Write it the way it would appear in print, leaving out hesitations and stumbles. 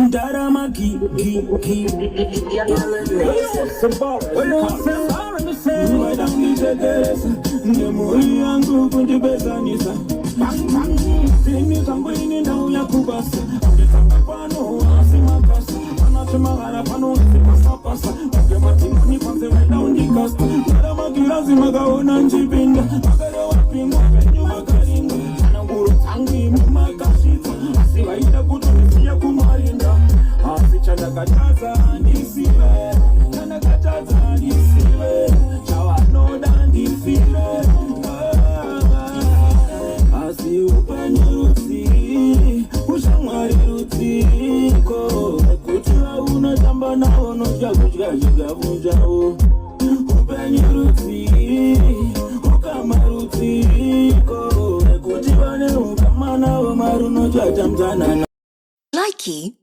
Darama ki Nemoi yangu kundibezanisa Simi zangu ini na uya kubasa Ukitaka pano asimakasa Anachemagara pano asipasa Uke matimoni panse wenda undikasta Darama kilazi magaona njipinda Magare wapingu penyu makaringa Nanguru tangi mumakashita Asiwaida kutumisia kumarinda Asichanda kataza nisiwe Chanda kataza nisiwe Chawa noda nisiwe Asi upenye ruti Ushamwari rutiko Kutua unatamba na ono Jakuchika jigavunjao Upenye ruti Ukama rutiko Kutua ne ukamana Umaruno jajamzana Likey